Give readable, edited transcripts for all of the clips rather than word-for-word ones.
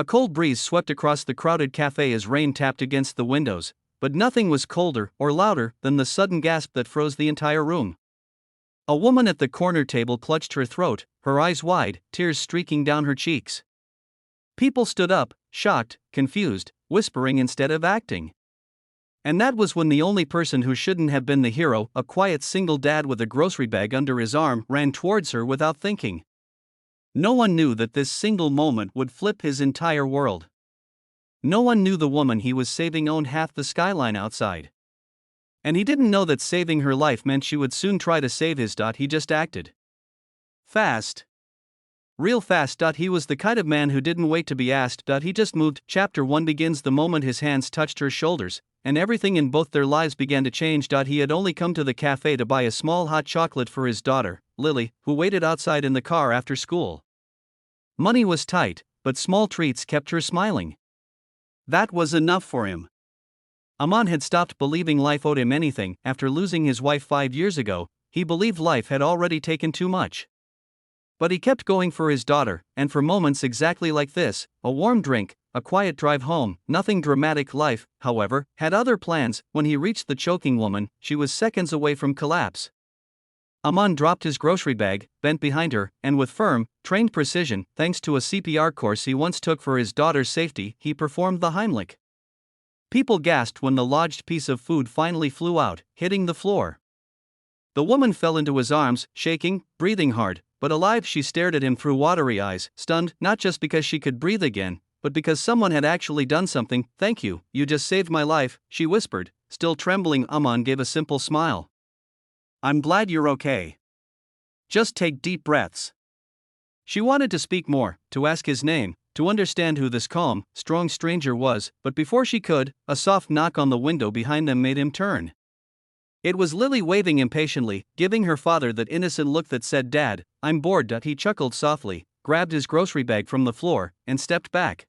A cold breeze swept across the crowded cafe as rain tapped against the windows, but nothing was colder or louder than the sudden gasp that froze the entire room. A woman at the corner table clutched her throat, her eyes wide, tears streaking down her cheeks. People stood up, shocked, confused, whispering instead of acting. And that was when the only person who shouldn't have been the hero, a quiet single dad with a grocery bag under his arm, ran towards her without thinking. No one knew that this single moment would flip his entire world. No one knew the woman he was saving owned half the skyline outside. And he didn't know that saving her life meant she would soon try to save his. He just acted fast. Real fast. He was the kind of man who didn't wait to be asked. He just moved. Chapter 1 begins the moment his hands touched her shoulders, and everything in both their lives began to change. He had only come to the cafe to buy a small hot chocolate for his daughter, Lily, who waited outside in the car after school. Money was tight, but small treats kept her smiling. That was enough for him. Aman had stopped believing life owed him anything. After losing his wife 5 years ago, he believed life had already taken too much. But he kept going for his daughter, and for moments exactly like this, a warm drink, a quiet drive home, nothing dramatic. Life, however, had other plans. When he reached the choking woman, she was seconds away from collapse. Aman dropped his grocery bag, bent behind her, and with firm, trained precision, thanks to a CPR course he once took for his daughter's safety, he performed the Heimlich. People gasped when the lodged piece of food finally flew out, hitting the floor. The woman fell into his arms, shaking, breathing hard, but alive. She stared at him through watery eyes, stunned, not just because she could breathe again, but because someone had actually done something. "Thank you, you just saved my life," she whispered, still trembling. Aman gave a simple smile. "I'm glad you're okay. Just take deep breaths." She wanted to speak more, to ask his name, to understand who this calm, strong stranger was, but before she could, a soft knock on the window behind them made him turn. It was Lily waving impatiently, giving her father that innocent look that said, "Dad, I'm bored." He chuckled softly, grabbed his grocery bag from the floor, and stepped back.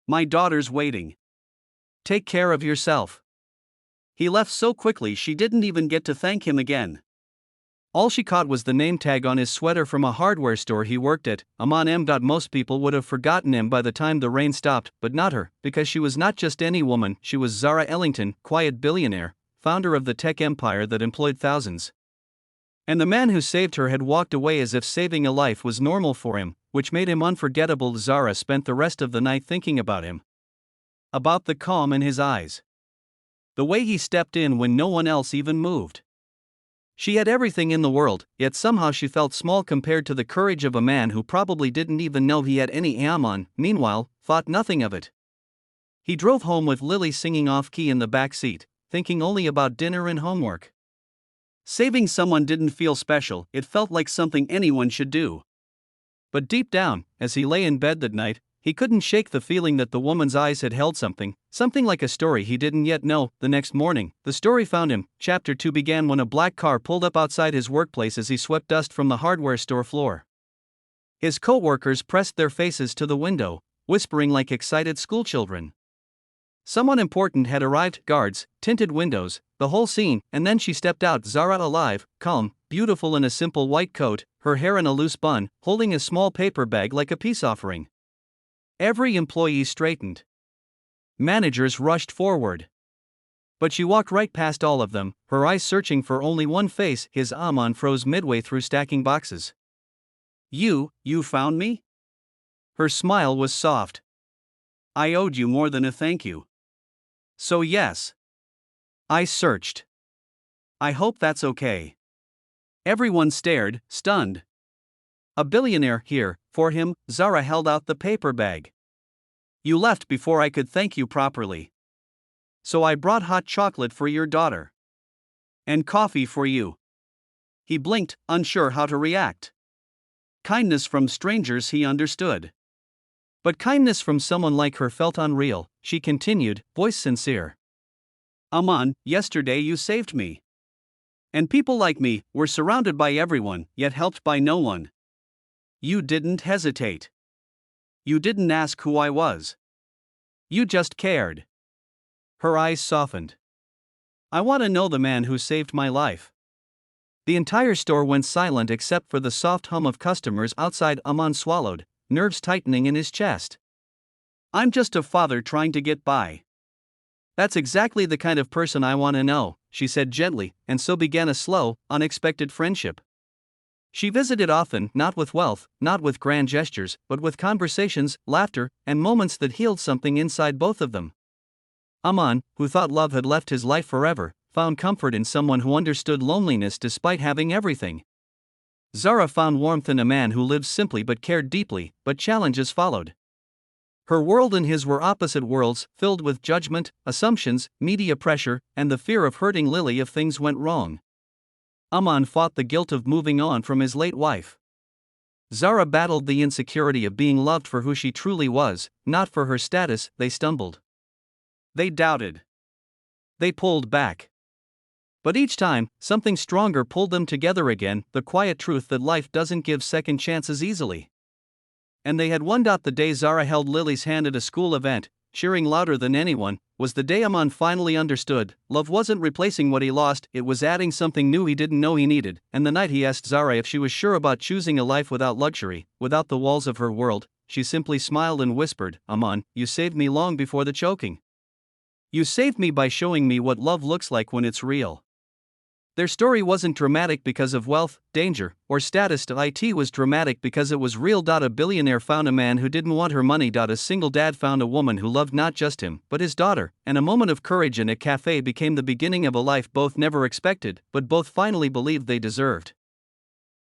"My daughter's waiting. Take care of yourself." He left so quickly she didn't even get to thank him again. All she caught was the name tag on his sweater from a hardware store he worked at, Aman M. Most people would have forgotten him by the time the rain stopped, but not her, because she was not just any woman. She was Zara Ellington, quiet billionaire, founder of the tech empire that employed thousands. And the man who saved her had walked away as if saving a life was normal for him, which made him unforgettable. Zara spent the rest of the night thinking about him. About the calm in his eyes. The way he stepped in when no one else even moved. She had everything in the world, yet somehow she felt small compared to the courage of a man who probably didn't even know he had any. Aman, meanwhile, thought nothing of it. He drove home with Lily singing off-key in the back seat, thinking only about dinner and homework. Saving someone didn't feel special, it felt like something anyone should do. But deep down, as he lay in bed that night, he couldn't shake the feeling that the woman's eyes had held something like a story he didn't yet know. The next morning, the story found him. Chapter 2 began when a black car pulled up outside his workplace as he swept dust from the hardware store floor. His co-workers pressed their faces to the window, whispering like excited schoolchildren. Someone important had arrived, guards, tinted windows, the whole scene, and then she stepped out. Zara, alive, calm, beautiful in a simple white coat, her hair in a loose bun, holding a small paper bag like a peace offering. Every employee straightened. Managers rushed forward. But she walked right past all of them, her eyes searching for only one face. His Aman froze midway through stacking boxes. You found me?" Her smile was soft. "I owed you more than a thank you. So yes. I searched. I hope that's okay." Everyone stared, stunned. "A billionaire here, for him." Zara held out the paper bag. "You left before I could thank you properly. So I brought hot chocolate for your daughter. And coffee for you." He blinked, unsure how to react. Kindness from strangers he understood. But kindness from someone like her felt unreal. She continued, voice sincere. "Aman, yesterday you saved me. And people like me were surrounded by everyone, yet helped by no one. You didn't hesitate. You didn't ask who I was. You just cared." Her eyes softened. "I want to know the man who saved my life." The entire store went silent except for the soft hum of customers outside. Aman swallowed, nerves tightening in his chest. I'm just a father trying to get by. That's exactly the kind of person I want to know, she said gently, and so began a slow, unexpected friendship. She visited often, not with wealth, not with grand gestures, but with conversations, laughter, and moments that healed something inside both of them. Aman, who thought love had left his life forever, found comfort in someone who understood loneliness despite having everything. Zara found warmth in a man who lived simply but cared deeply, but challenges followed. Her world and his were opposite worlds, filled with judgment, assumptions, media pressure, and the fear of hurting Lily if things went wrong. Aman fought the guilt of moving on from his late wife. Zara battled the insecurity of being loved for who she truly was, not for her status. They stumbled. They doubted. They pulled back. But each time, something stronger pulled them together again, the quiet truth that life doesn't give second chances easily. And they had won. The day Zara held Lily's hand at a school event, cheering louder than anyone, was the day Aman finally understood love wasn't replacing what he lost, it was adding something new he didn't know he needed. And the night he asked Zara if she was sure about choosing a life without luxury, without the walls of her world, she simply smiled and whispered, "Aman, you saved me long before the choking. You saved me by showing me what love looks like when it's real." Their story wasn't dramatic because of wealth, danger, or status. It was dramatic because it was real. A billionaire found a man who didn't want her money. A single dad found a woman who loved not just him, but his daughter, and a moment of courage in a cafe became the beginning of a life both never expected, but both finally believed they deserved.